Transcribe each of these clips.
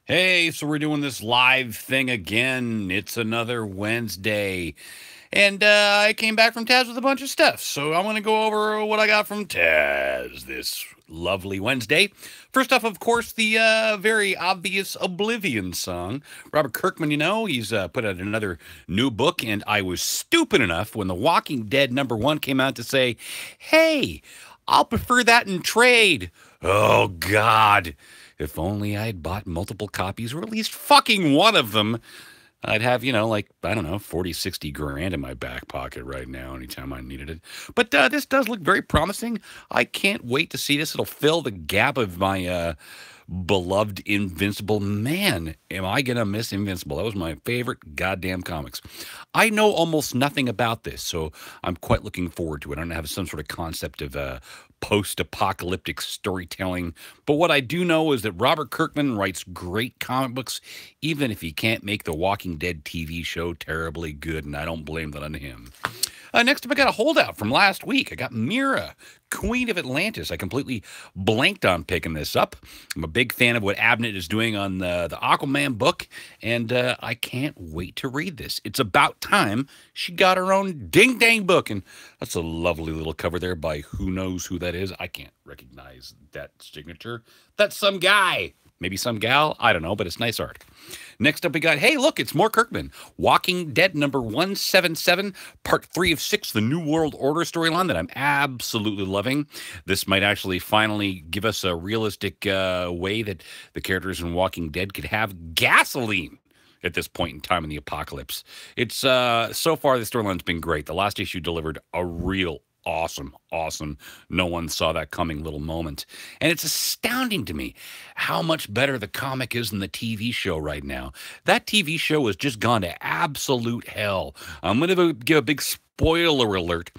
Hey, so we're doing this live thing again. It's another Wednesday. And I came back from Taz with a bunch of stuff. So I want to go over what I got from Taz this lovely Wednesday. First off, of course, the very obvious Oblivion Song. Robert Kirkman, he's put out another new book. And I was stupid enough when The Walking Dead #1 came out to say, hey, I'll prefer that in trade. Oh, God. If only I'd bought multiple copies, or at least fucking one of them, I'd have, like, I don't know, 40, 60 grand in my back pocket right now anytime I needed it. But this does look very promising. I can't wait to see this. It'll fill the gap of my beloved Invincible. Man, am I going to miss Invincible. That was my favorite goddamn comics. I know almost nothing about this, so I'm quite looking forward to it. I don't have some sort of concept of post-apocalyptic storytelling. But what I do know is that Robert Kirkman writes great comic books, even if he can't make the Walking Dead TV show terribly good, and I don't blame that on him. Next up, I got a holdout from last week. I got Mira, Queen of Atlantis. I completely blanked on picking this up. I'm a big fan of what Abnett is doing on the Aquaman book, and I can't wait to read this. It's about time she got her own ding-dang book, and that's a lovely little cover there by who knows who that is. I can't recognize that signature. That's some guy. Maybe some gal, I don't know, but it's nice art. Next up, we got, hey, look, it's more Kirkman. Walking Dead #177, part 3 of 6, the New World Order storyline that I'm absolutely loving. This might actually finally give us a realistic way that the characters in Walking Dead could have gasoline at this point in time in the apocalypse. It's, so far, the storyline's been great. The last issue delivered a real awesome, no one saw that coming little moment. And it's astounding to me how much better the comic is than the TV show right now. That TV show has just gone to absolute hell. I'm going to give a big spoiler alert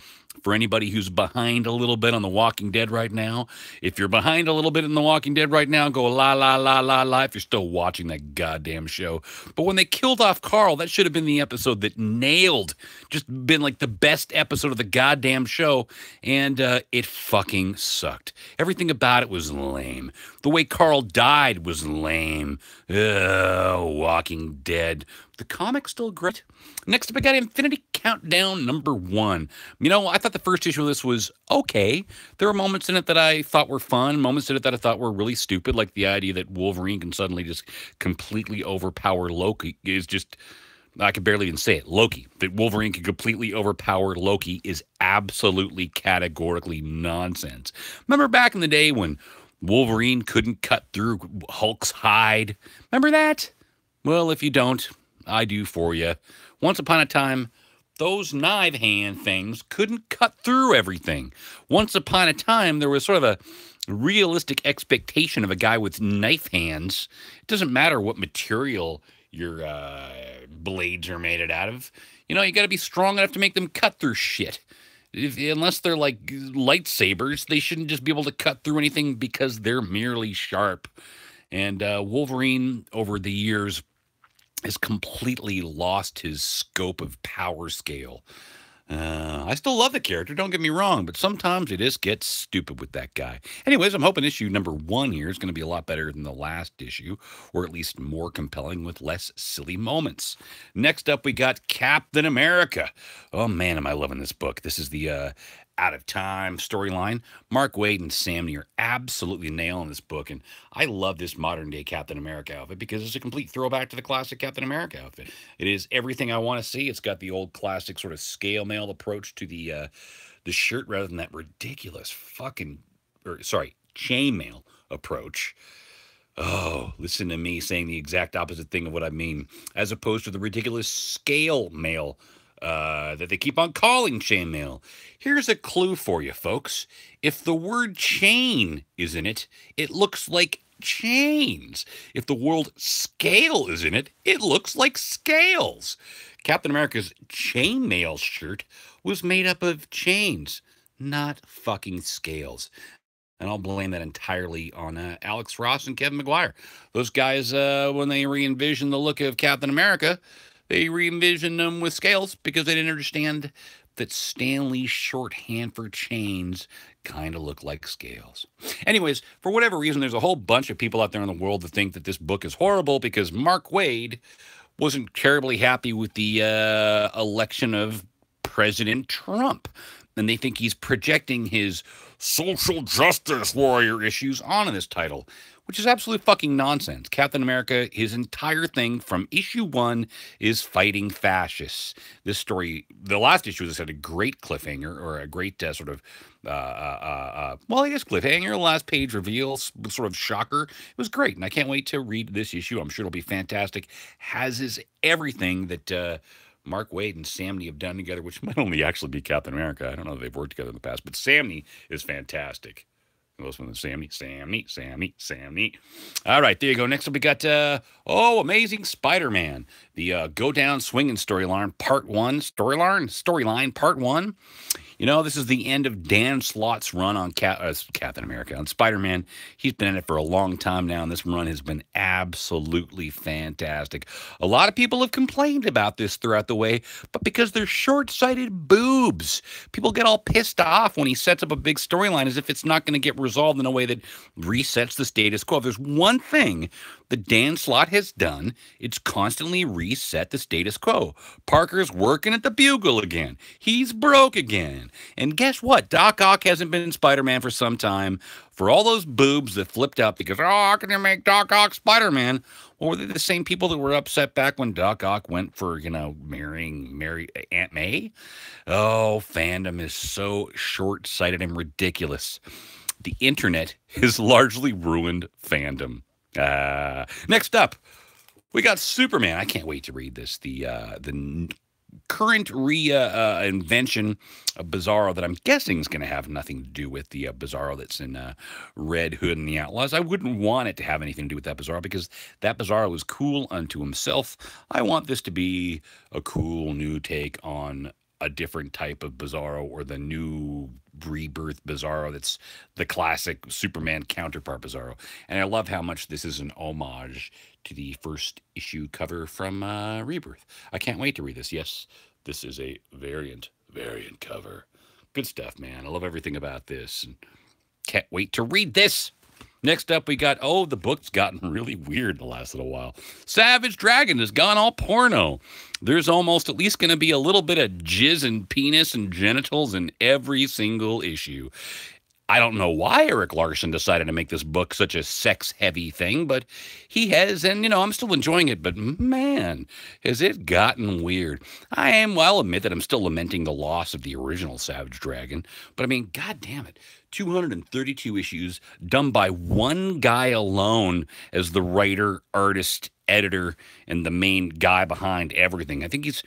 for anybody who's behind a little bit on The Walking Dead right now. If you're behind a little bit in The Walking Dead right now, go la, la, la, la, la, if you're still watching that goddamn show. But when they killed off Carl, that should have been the episode that nailed, just been like the best episode of the goddamn show, and it fucking sucked. Everything about it was lame. The way Carl died was lame. Walking Dead. The comic's still great. Next up, I got Infinity Countdown #1. I thought the first issue of this was okay. There were moments in it that I thought were fun, moments in it that I thought were really stupid, like the idea that Wolverine can suddenly just completely overpower Loki is just, I can barely even say it, Loki. That Wolverine can completely overpower Loki is absolutely categorically nonsense. Remember back in the day when Wolverine couldn't cut through Hulk's hide? Remember that? Well, if you don't, I do for you. Once upon a time, those knife hand things couldn't cut through everything. Once upon a time, there was sort of a realistic expectation of a guy with knife hands. It doesn't matter what material your blades are made out of. You got to be strong enough to make them cut through shit. Unless they're like lightsabers, they shouldn't just be able to cut through anything because they're merely sharp. And Wolverine, over the years, has completely lost his scope of power scale. I still love the character, don't get me wrong, but sometimes it just gets stupid with that guy. Anyways, I'm hoping issue #1 here is going to be a lot better than the last issue, or at least more compelling with less silly moments. Next up, we got Captain America. Oh man, am I loving this book. This is the Out of Time storyline. Mark Waid and Sam Neill are absolutely nailing this book, and I love this modern day Captain America outfit because it's a complete throwback to the classic Captain America outfit. It is everything I want to see. It's got the old classic sort of scale mail approach to the shirt rather than that ridiculous chainmail approach. Oh, listen to me saying the exact opposite thing of what I mean, as opposed to the ridiculous scale mail that they keep on calling chainmail. Here's a clue for you, folks. If the word chain is in it, it looks like chains. If the word scale is in it, it looks like scales. Captain America's chainmail shirt was made up of chains, not fucking scales. And I'll blame that entirely on Alex Ross and Kevin Maguire. Those guys, when they re-envisioned the look of Captain America, they re-envisioned them with scales because they didn't understand that Stanley's shorthand for chains kind of look like scales. Anyways, for whatever reason, there's a whole bunch of people out there in the world that think that this book is horrible because Mark Waid wasn't terribly happy with the election of President Trump. And they think he's projecting his social justice warrior issues onto this title, which is absolute fucking nonsense. Captain America, his entire thing from issue 1 is fighting fascists. This story, the last issue, just had a great cliffhanger, or a great well, I guess cliffhanger, last page reveal, sort of shocker. It was great, and I can't wait to read this issue. I'm sure it'll be fantastic. Has is everything that Mark Waid and Samney have done together, which might only actually be Captain America. I don't know if they've worked together in the past, but Samney is fantastic. Listen to Samney. All right, there you go. Next up, we got, Amazing Spider-Man. The Go Down Swinging Storyline, Part 1. Storyline, Part 1. You know, this is the end of Dan Slott's run on Captain America, on Spider-Man. He's been in it for a long time now, and this run has been absolutely fantastic. A lot of people have complained about this throughout the way, but because they're short-sighted boobs, people get all pissed off when he sets up a big storyline as if it's not going to get resolved in a way that resets the status quo. If there's one thing that Dan Slott has done, it's constantly reset the status quo. Parker's working at the Bugle again. He's broke again. And guess what? Doc Ock hasn't been Spider-Man for some time. For all those boobs that flipped out because, how can you make Doc Ock Spider-Man? Well, were they the same people that were upset back when Doc Ock went for, marrying Aunt May? Oh, fandom is so short-sighted and ridiculous. The internet has largely ruined fandom. Next up, we got Superman. I can't wait to read this. The current reinvention of Bizarro that I'm guessing is going to have nothing to do with the Bizarro that's in Red Hood and the Outlaws. I wouldn't want it to have anything to do with that Bizarro because that Bizarro is cool unto himself. I want this to be a cool new take on a different type of Bizarro, or the new rebirth Bizarro that's the classic Superman counterpart Bizarro. And I love how much this is an homage to the first issue cover from Rebirth. I can't wait to read this. Yes, this is a variant cover. Good stuff, man. I love everything about this. And can't wait to read this. Next up, we got, the book's gotten really weird the last little while. Savage Dragon has gone all porno. There's almost at least going to be a little bit of jizz and penis and genitals in every single issue. I don't know why Eric Larson decided to make this book such a sex-heavy thing, but he has, and, I'm still enjoying it, but man, has it gotten weird. I'll admit that I'm still lamenting the loss of the original Savage Dragon, but I mean, god damn it, 232 issues done by one guy alone as the writer, artist, editor, and the main guy behind everything. I think he's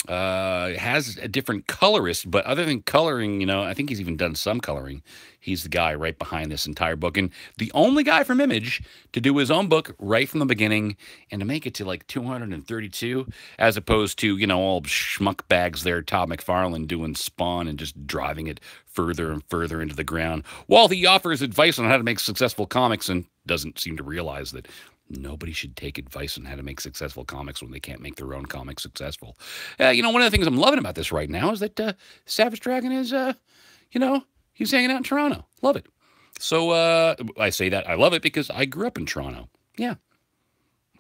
has a different colorist, but other than coloring, I think he's even done some coloring. He's the guy right behind this entire book, and the only guy from Image to do his own book right from the beginning and to make it to like 232, as opposed to, all schmuck bags there, Todd McFarlane doing Spawn and just driving it further and further into the ground, while he offers advice on how to make successful comics and doesn't seem to realize that nobody should take advice on how to make successful comics when they can't make their own comics successful. One of the things I'm loving about this right now is that Savage Dragon is, he's hanging out in Toronto. Love it. So I say that I love it because I grew up in Toronto. Yeah.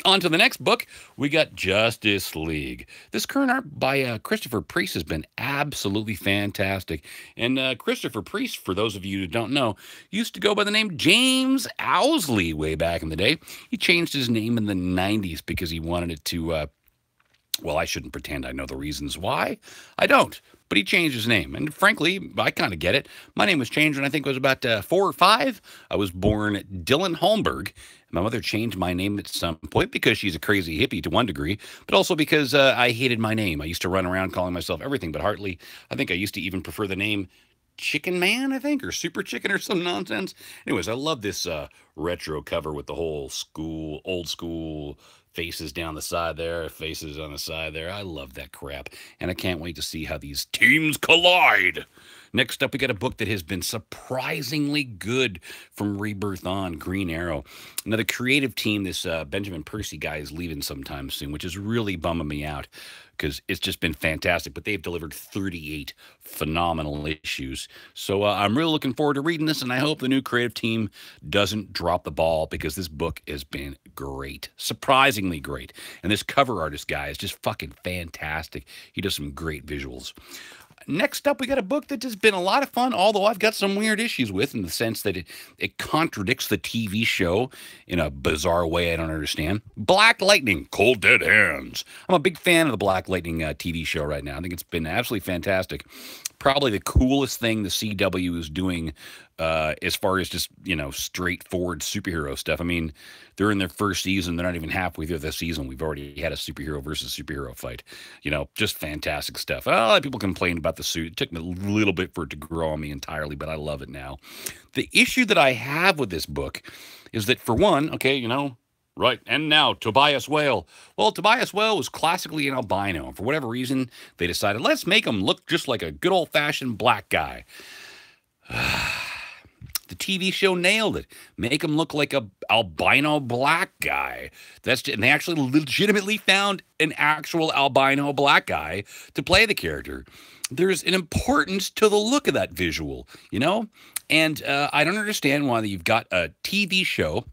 On to the next book, we got Justice League. This current art by Christopher Priest has been absolutely fantastic. And Christopher Priest, for those of you who don't know, used to go by the name James Owsley way back in the day. He changed his name in the 90s because he wanted it to, well, I shouldn't pretend I know the reasons why. I don't. But he changed his name. And frankly, I kind of get it. My name was changed when I think I was about 4 or 5. I was born Dylan Holmberg. My mother changed my name at some point because she's a crazy hippie to one degree, but also because I hated my name. I used to run around calling myself everything but Hartley. I think I used to even prefer the name Chicken Man, I think, or Super Chicken or some nonsense. Anyways, I love this retro cover with the whole old school faces down the side there, faces on the side there. I love that crap. And I can't wait to see how these teams collide. Next up, we got a book that has been surprisingly good from Rebirth on, Green Arrow. Now, the creative team, this Benjamin Percy guy, is leaving sometime soon, which is really bumming me out because it's just been fantastic. But they've delivered 38 phenomenal issues. So I'm really looking forward to reading this, and I hope the new creative team doesn't drop the ball because this book has been great, surprisingly great. And this cover artist guy is just fucking fantastic. He does some great visuals. Next up, we got a book that has been a lot of fun, although I've got some weird issues with, in the sense that it contradicts the TV show in a bizarre way I don't understand. Black Lightning, Cold Dead Hands. I'm a big fan of the Black Lightning TV show right now. I think it's been absolutely fantastic. Probably the coolest thing the CW is doing as far as just, you know, straightforward superhero stuff. I mean, they're in their first season. They're not even halfway through the season. We've already had a superhero versus superhero fight. You know, just fantastic stuff. A lot of people complained about the suit. It took me a little bit for it to grow on me entirely, but I love it now. The issue that I have with this book is that, for one, okay, you know, right, and now, Tobias Whale. Well, Tobias Whale was classically an albino, and for whatever reason, they decided, let's make him look just like a good old-fashioned black guy. The TV show nailed it. Make him look like a albino black guy. And they actually legitimately found an actual albino black guy to play the character. There's an importance to the look of that visual, you know? And I don't understand why you've got a TV show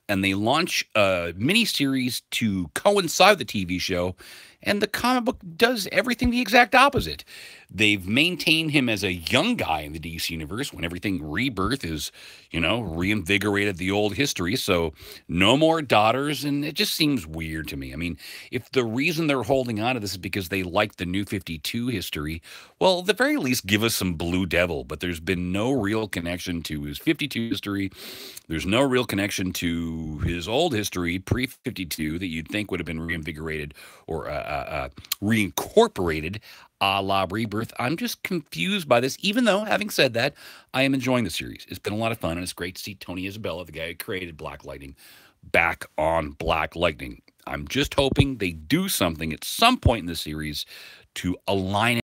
and they launch a miniseries to coincide with the TV show, and the comic book does everything the exact opposite. They've maintained him as a young guy in the DC universe when everything Rebirth is, you know, reinvigorated the old history. So no more daughters, and it just seems weird to me. I mean, if the reason they're holding on to this is because they like the New 52 history, well, at the very least, give us some Blue Devil. But there's been no real connection to his 52 history. There's no real connection to his old history, pre-52, that you'd think would have been reinvigorated or reincorporated a la Rebirth. I'm just confused by this, even though, having said that, I am enjoying the series. It's been a lot of fun, and it's great to see Tony Isabella, the guy who created Black Lightning, back on Black Lightning. I'm just hoping they do something at some point in the series to align it.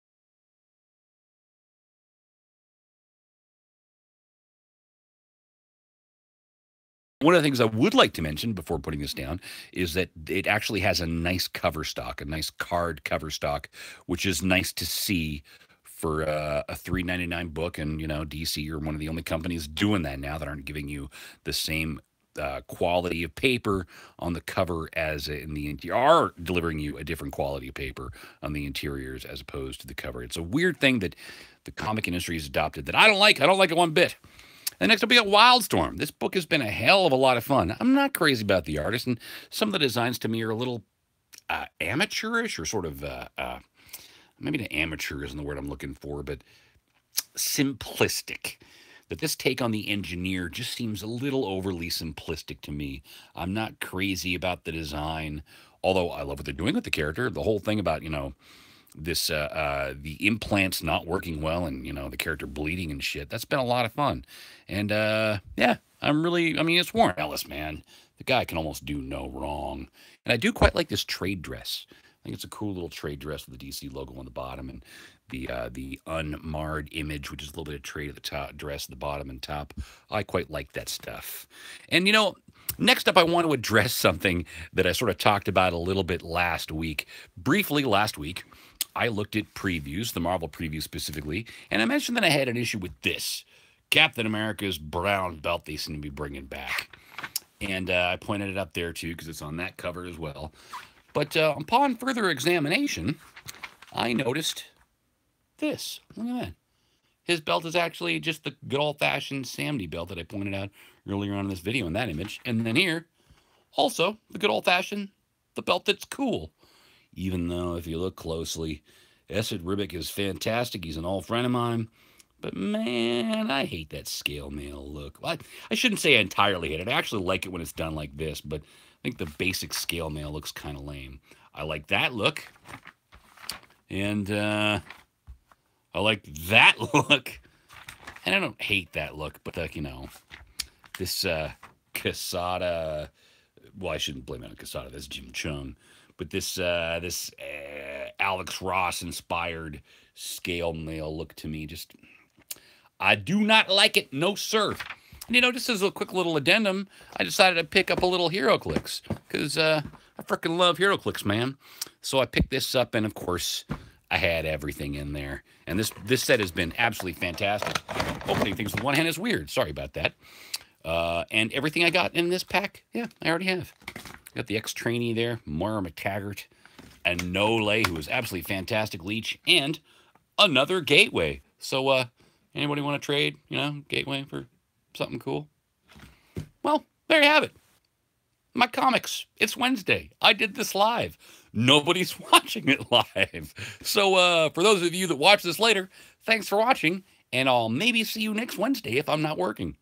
One of the things I would like to mention before putting this down is that it actually has a nice cover stock, a nice card cover stock, which is nice to see for a $3.99 book. And, you know, DC are one of the only companies doing that now that aren't giving you the same quality of paper on the cover as in the interior, are delivering you a different quality of paper on the interiors as opposed to the cover. It's a weird thing that the comic industry has adopted that I don't like. I don't like it one bit. And next up, we got Wildstorm. This book has been a hell of a lot of fun. I'm not crazy about the artist, and some of the designs to me are a little amateurish, or sort of, maybe the amateur isn't the word I'm looking for, but simplistic. That this take on the engineer just seems a little overly simplistic to me. I'm not crazy about the design, although I love what they're doing with the character. The whole thing about, you know, this the implants not working well, and, you know, the character bleeding and shit, that's been a lot of fun. And yeah, I mean, it's Warren Ellis, man. The guy can almost do no wrong. And I do quite like this trade dress. I think it's a cool little trade dress with the DC logo on the bottom, and the unmarred image, which is a little bit of trade at the top, dress at the bottom and top. I quite like that stuff. And, you know, next up, I want to address something that I sort of talked about a little bit last week. Briefly last week, I looked at previews, the Marvel previews specifically, and I mentioned that I had an issue with this. Captain America's brown belt they seem to be bringing back. And I pointed it up there, too, because it's on that cover as well. But upon further examination, I noticed this. Look at that. His belt is actually just the good old-fashioned Samney belt that I pointed out earlier on in this video in that image. And then here, also, the good old-fashioned, the belt that's cool. Even though, if you look closely, Esad Ribic is fantastic. He's an old friend of mine. But, man, I hate that scale mail look. Well, I shouldn't say I entirely hate it. I actually like it when it's done like this, but I think the basic scale mail looks kind of lame. I like that look. And I like that look. And I don't hate that look, but, you know, this Casada well, I shouldn't blame it on Casada. That's Jim Chung. But this Alex Ross inspired scale mail look to me just, I do not like it. No, sir. And, you know, just as a quick little addendum, I decided to pick up a little Heroclix because I freaking love Heroclix, man. So I picked this up, and of course, I had everything in there. And this set has been absolutely fantastic. Opening things with one hand is weird. Sorry about that. And everything I got in this pack, yeah, I already have. Got the ex-trainee there, Moira McTaggart, and Nole, who was absolutely fantastic leech, and another Gateway. So, anybody want to trade, you know, Gateway for something cool? Well, there you have it. My comics. It's Wednesday. I did this live. Nobody's watching it live. So, for those of you that watch this later, thanks for watching, and I'll maybe see you next Wednesday if I'm not working.